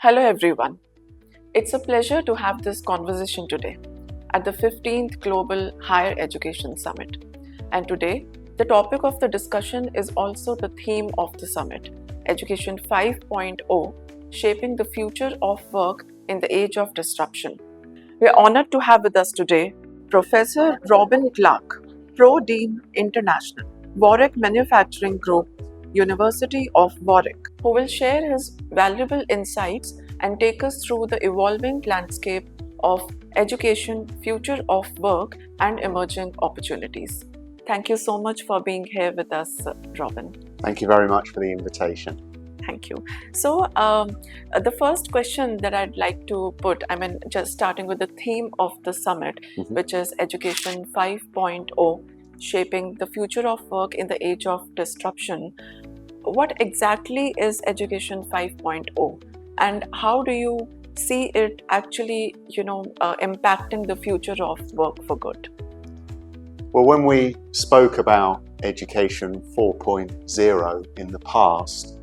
Hello everyone. It's a pleasure to have this conversation today at the 15th Global Higher Education Summit. And today, the topic of the discussion is also the theme of the summit, Education 5.0, Shaping the Future of Work in the Age of Disruption. We are honored to have with us today Professor Robin Clark, Pro Dean International, Warwick Manufacturing Group, University of Warwick, who will share his valuable insights and take us through the evolving landscape of education, future of work, and emerging opportunities. Thank you so much for being here with us, Robin. Thank you very much for the invitation. Thank you. So, the first question that I'd like to put, just starting with the theme of the summit, which is Education 5.0, Shaping the Future of Work in the Age of Disruption. What exactly is Education 5.0, and how do you see it actually, impacting the future of work for good? Well, when we spoke about Education 4.0 in the past,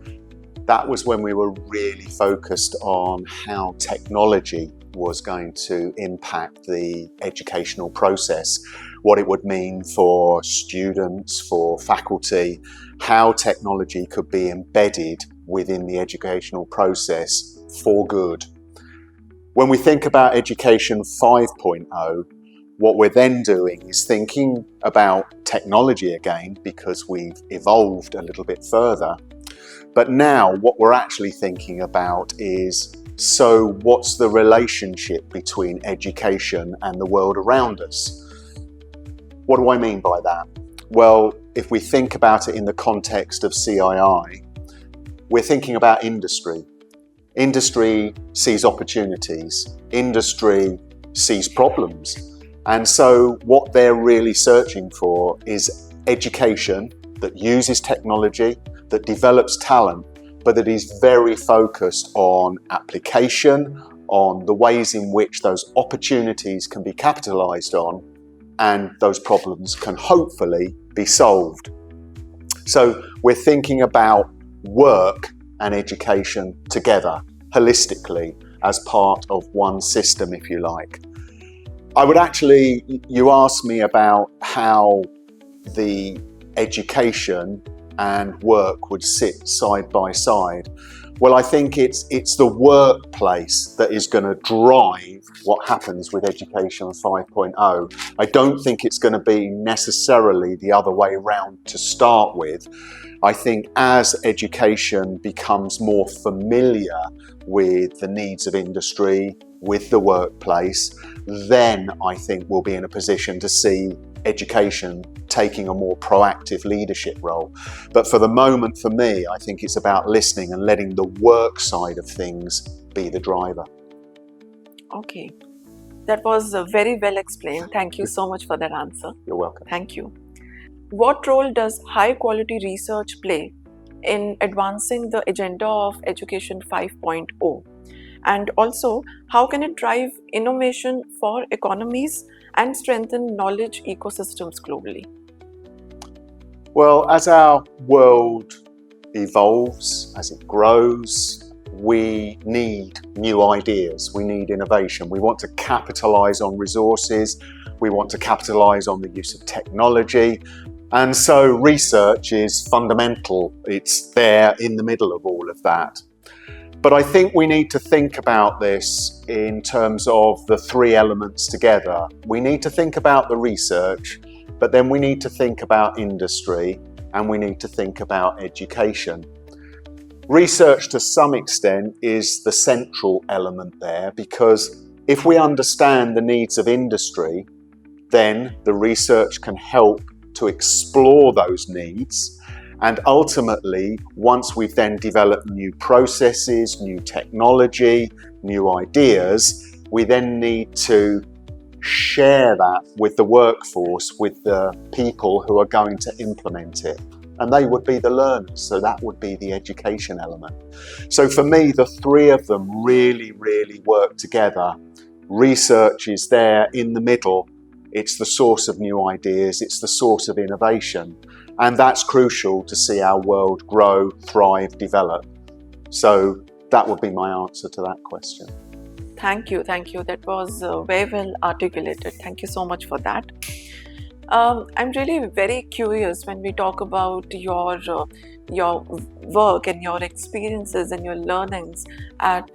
that was when we were really focused on how technology was going to impact the educational process, what it would mean for students, for faculty, how technology could be embedded within the educational process for good. When we think about Education 5.0, what we're then doing is thinking about technology again, because we've evolved a little bit further. But now what we're actually thinking about is, so what's the relationship between education and the world around us? What do I mean by that? Well, if we think about it in the context of CII, we're thinking about industry. Industry sees opportunities. Industry sees problems. And so what they're really searching for is education that uses technology, that develops talent, but that is very focused on application, on the ways in which those opportunities can be capitalized on, and those problems can hopefully be solved. So we're thinking about work and education together, holistically, as part of one system, if you like. You asked me about how the education and work would sit side by side. Well, I think it's the workplace that is going to drive what happens with Education 5.0. I don't think it's going to be necessarily the other way around to start with. I think as education becomes more familiar with the needs of industry, with the workplace, then I think we'll be in a position to see education taking a more proactive leadership role. But for the moment, for me, I think it's about listening and letting the work side of things be the driver. Okay, that was very well explained. Thank you so much for that answer. You're welcome. Thank you. What role does high quality research play in advancing the agenda of Education 5.0? And also, how can it drive innovation for economies and strengthen knowledge ecosystems globally? Well, as our world evolves, as it grows, we need new ideas, we need innovation. We want to capitalize on resources, we want to capitalize on the use of technology. And so research is fundamental. It's there in the middle of all of that. But I think we need to think about this in terms of the three elements together. We need to think about the research, but then we need to think about industry, and we need to think about education. Research, to some extent, is the central element there, because if we understand the needs of industry, then the research can help to explore those needs. And ultimately, once we've then developed new processes, new technology, new ideas, we then need to share that with the workforce, with the people who are going to implement it. And they would be the learners, so that would be the education element. So for me, the three of them really, really work together. Research is there in the middle. It's the source of new ideas, it's the source of innovation. And that's crucial to see our world grow, thrive, develop. So that would be my answer to that question. Thank you. That was very well articulated. Thank you so much for that. I'm really very curious when we talk about your work and your experiences and your learnings at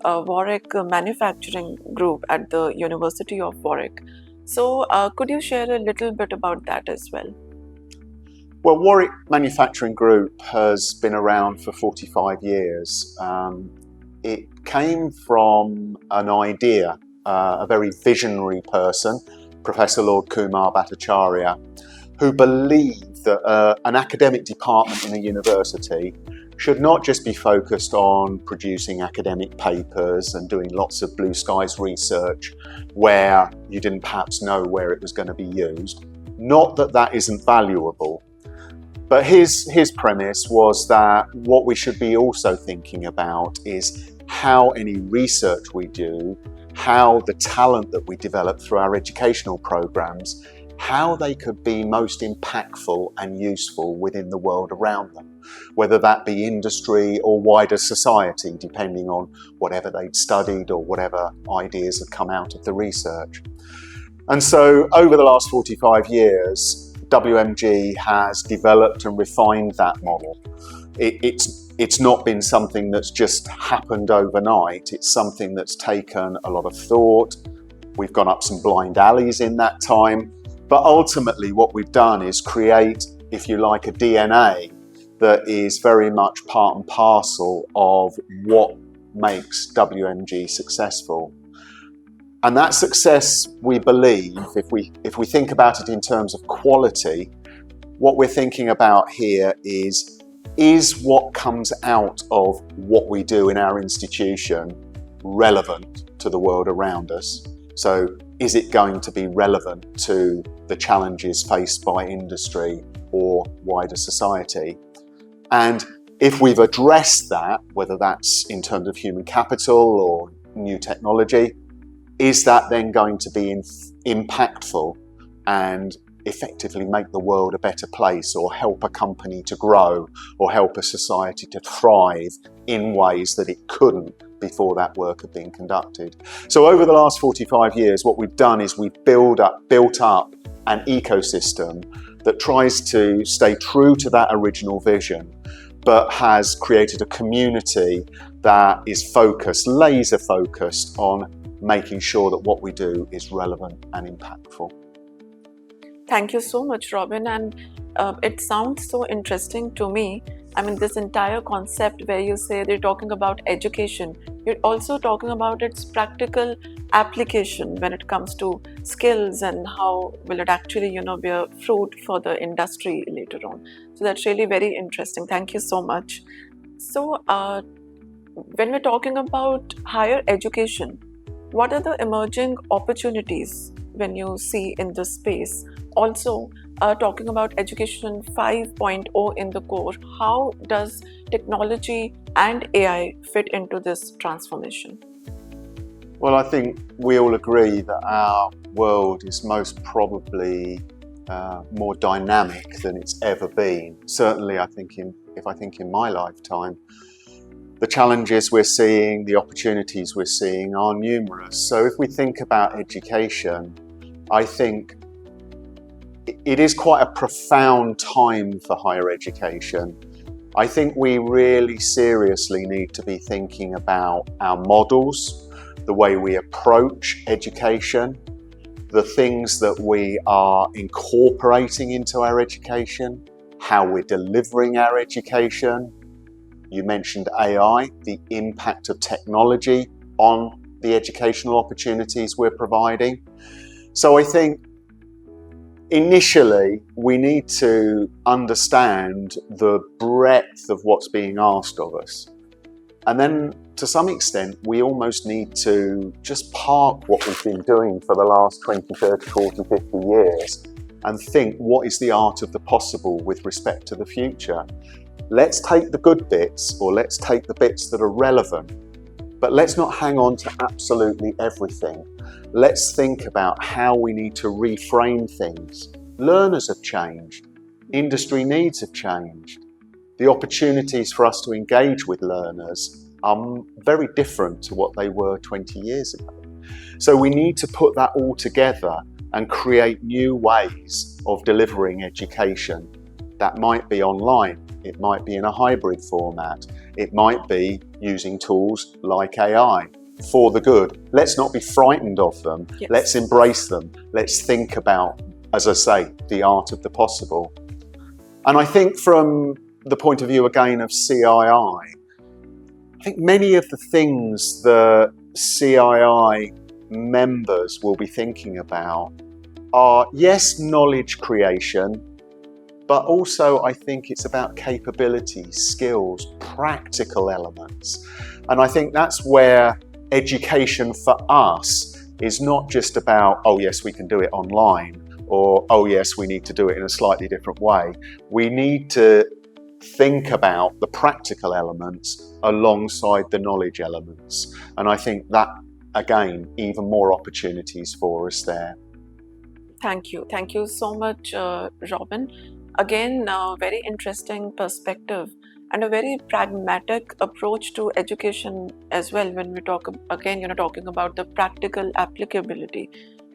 Warwick Manufacturing Group at the University of Warwick. So, could you share a little bit about that as well? Well, Warwick Manufacturing Group has been around for 45 years. It came from an idea, a very visionary person, Professor Lord Kumar Bhattacharya, who believed that an academic department in a university should not just be focused on producing academic papers and doing lots of blue skies research where you didn't perhaps know where it was going to be used. Not that that isn't valuable, but his premise was that what we should be also thinking about is how any research we do, how the talent that we develop through our educational programs, how they could be most impactful and useful within the world around them, whether that be industry or wider society, depending on whatever they'd studied or whatever ideas had come out of the research. And so over the last 45 years, WMG has developed and refined that model. It's not been something that's just happened overnight. It's something that's taken a lot of thought. We've gone up some blind alleys in that time. But ultimately what we've done is create, if you like, a DNA that is very much part and parcel of what makes WMG successful. And that success, we believe, if we think about it in terms of quality, what we're thinking about here is what comes out of what we do in our institution relevant to the world around us? So is it going to be relevant to the challenges faced by industry or wider society? And if we've addressed that, whether that's in terms of human capital or new technology, is that then going to be impactful and effectively make the world a better place, or help a company to grow, or help a society to thrive in ways that it couldn't before that work had been conducted? So over the last 45 years, what we've done is we've built up an ecosystem that tries to stay true to that original vision, but has created a community that is focused, laser focused on making sure that what we do is relevant and impactful. Thank you so much, Robin. And it sounds so interesting to me. I mean, this entire concept where you say they're talking about education, you're also talking about its practical application when it comes to skills and how will it actually, bear fruit for the industry later on. So that's really very interesting. Thank you so much. So when we're talking about higher education, what are the emerging opportunities when you see in this space? Also, talking about education 5.0 in the core, how does technology and AI fit into this transformation? Well, I think we all agree that our world is most probably more dynamic than it's ever been. Certainly, if I think in my lifetime, the challenges we're seeing, the opportunities we're seeing are numerous. So if we think about education, I think it is quite a profound time for higher education. I think we really seriously need to be thinking about our models, the way we approach education, the things that we are incorporating into our education, how we're delivering our education. You mentioned AI, the impact of technology on the educational opportunities we're providing. So I think initially we need to understand the breadth of what's being asked of us. And then to some extent, we almost need to just park what we've been doing for the last 20, 30, 40, 50 years and think, what is the art of the possible with respect to the future? Let's take the good bits, or let's take the bits that are relevant, but let's not hang on to absolutely everything. Let's think about how we need to reframe things. Learners have changed. Industry needs have changed. The opportunities for us to engage with learners are very different to what they were 20 years ago. So we need to put that all together and create new ways of delivering education. That might be online, it might be in a hybrid format, it might be using tools like AI for the good. Let's not be frightened of them. Yes. Let's embrace them. Let's think about, as I say, the art of the possible. And I think from the point of view again of CII, I think many of the things that CII members will be thinking about are, yes, knowledge creation, but also I think it's about capability, skills, practical elements. And I think that's where education for us is not just about, oh yes, we can do it online, or oh yes, we need to do it in a slightly different way. We need to think about the practical elements alongside the knowledge elements. And I think that, again, even more opportunities for us there. Thank you. Thank you so much, Robin. Again, a very interesting perspective and a very pragmatic approach to education as well when we talk, again, talking about the practical applicability.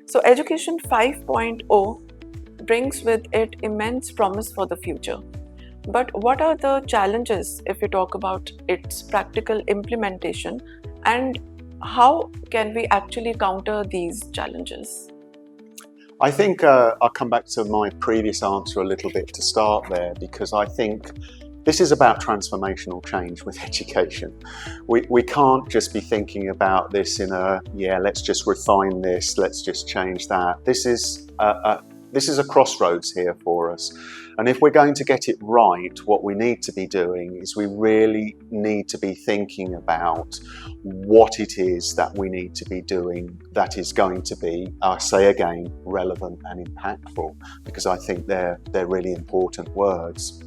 So Education 5.0 brings with it immense promise for the future. But what are the challenges if we talk about its practical implementation, and how can we actually counter these challenges? I think I'll come back to my previous answer a little bit to start there, because I think this is about transformational change with education. We can't just be thinking about this in a, yeah, let's just refine this, let's just change that. This is a crossroads here for us. And if we're going to get it right, what we need to be doing is we really need to be thinking about what it is that we need to be doing that is going to be, I say again, relevant and impactful, because I think they're really important words.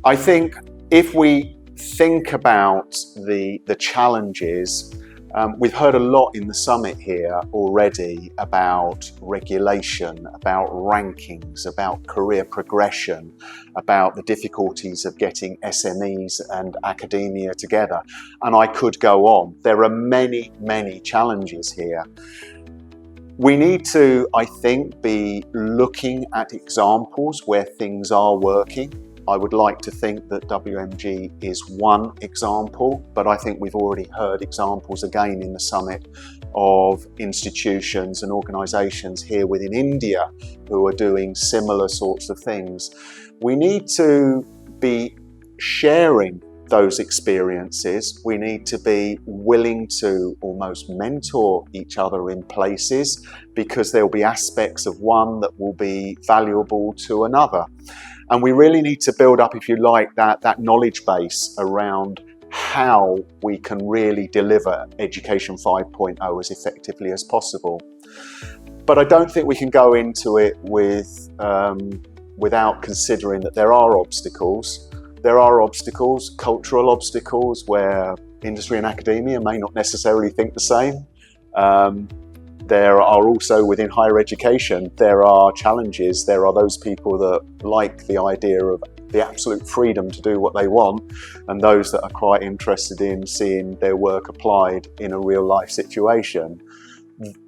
I think if we think about the challenges, we've heard a lot in the summit here already about regulation, about rankings, about career progression, about the difficulties of getting SMEs and academia together. And I could go on. There are many, many challenges here. We need to, I think, be looking at examples where things are working. I would like to think that WMG is one example, but I think we've already heard examples again in the summit of institutions and organisations here within India who are doing similar sorts of things. We need to be sharing those experiences. We need to be willing to almost mentor each other in places, because there'll be aspects of one that will be valuable to another. And we really need to build up, if you like, that knowledge base around how we can really deliver Education 5.0 as effectively as possible. But I don't think we can go into it without considering that there are obstacles. There are obstacles, cultural obstacles, where industry and academia may not necessarily think the same. There are also, within higher education, there are challenges. There are those people that like the idea of the absolute freedom to do what they want, and those that are quite interested in seeing their work applied in a real life situation.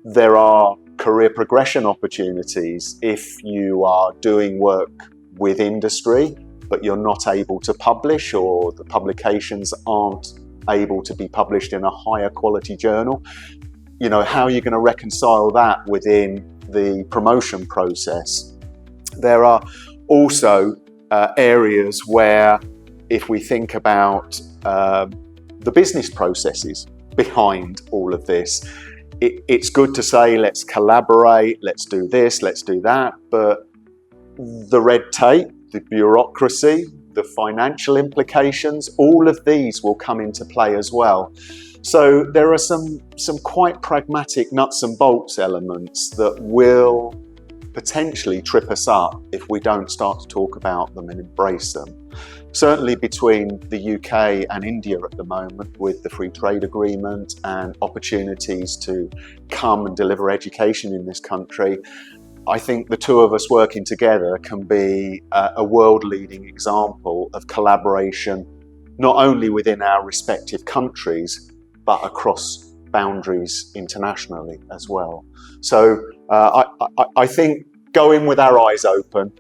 There are career progression opportunities if you are doing work with industry, but you're not able to publish, or the publications aren't able to be published in a higher quality journal. You know, how are you going to reconcile that within the promotion process? There are also areas where, if we think about the business processes behind all of this, it's good to say, let's collaborate, let's do this, let's do that, but the red tape, the bureaucracy, the financial implications, all of these will come into play as well. So there are some quite pragmatic nuts and bolts elements that will potentially trip us up if we don't start to talk about them and embrace them. Certainly between the UK and India at the moment, with the free trade agreement and opportunities to come and deliver education in this country, I think the two of us working together can be a world-leading example of collaboration not only within our respective countries, but across boundaries internationally as well. So I think go in with our eyes open,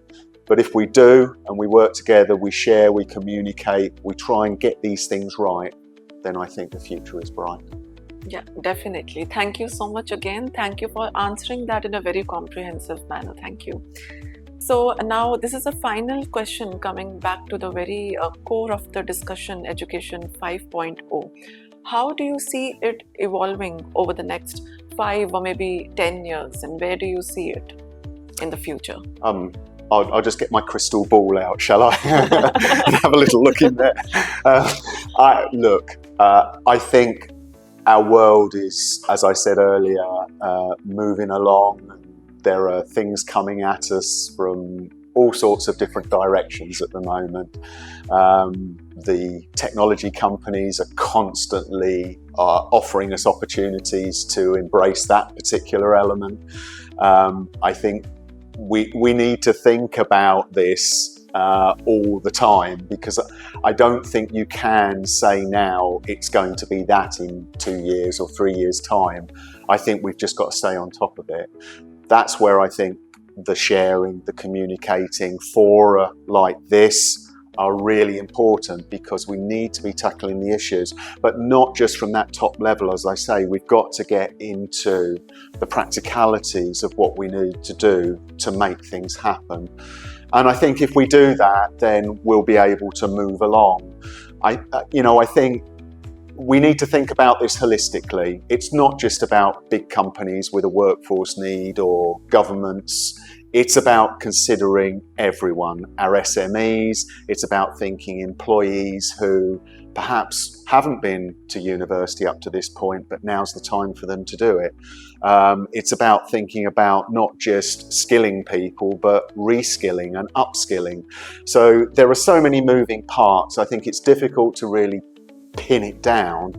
but if we do and we work together, we share, we communicate, we try and get these things right, then I think the future is bright. Yeah, definitely. Thank you so much again. Thank you for answering that in a very comprehensive manner. Thank you. So now this is a final question coming back to the very core of the discussion, Education 5.0. How do you see it evolving over the next 5 or maybe 10 years, and where do you see it in the future? I'll just get my crystal ball out, shall I? And have a little look in there. I think our world is, as I said earlier, moving along. There are things coming at us from all sorts of different directions at the moment. The technology companies are constantly offering us opportunities to embrace that particular element. I think we need to think about this all the time, because I don't think you can say now it's going to be that in 2 years or 3 years' time. I think we've just got to stay on top of it. That's where I think the sharing, the communicating, fora like this are really important, because we need to be tackling the issues, but not just from that top level. As I say, we've got to get into the practicalities of what we need to do to make things happen. And I think if we do that, then we'll be able to move along. I think we need to think about this holistically. It's not just about big companies with a workforce need or governments. It's about considering everyone, our SMEs. It's about thinking employees who perhaps haven't been to university up to this point, but now's the time for them to do it. It's about thinking about not just skilling people, but reskilling and upskilling. So there are so many moving parts. I think it's difficult to really pin it down.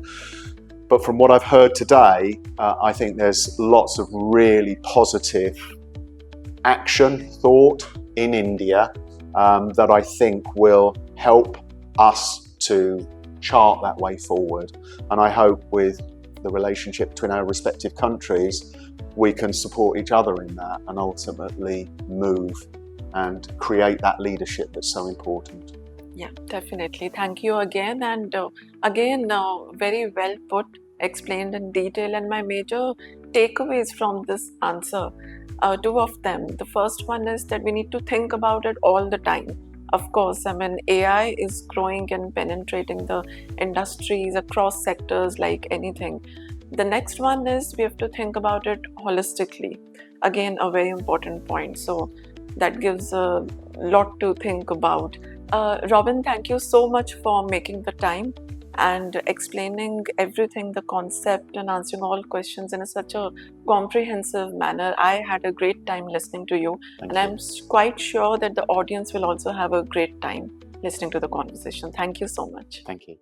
But from what I've heard today, I think there's lots of really positive action, thought in India that I think will help us to chart that way forward. And I hope with the relationship between our respective countries, we can support each other in that and ultimately move and create that leadership that's so important. Yeah, definitely. Thank you again. And very well put, explained in detail. And my major takeaways from this answer, two of them. The first one is that we need to think about it all the time. Of course, AI is growing and penetrating the industries across sectors like anything. The next one is we have to think about it holistically. Again, a very important point. So that gives a lot to think about. Robin, thank you so much for making the time and explaining everything, the concept, and answering all questions in such a comprehensive manner. I had a great time listening to you, and I'm quite sure that the audience will also have a great time listening to the conversation. Thank you so much. Thank you.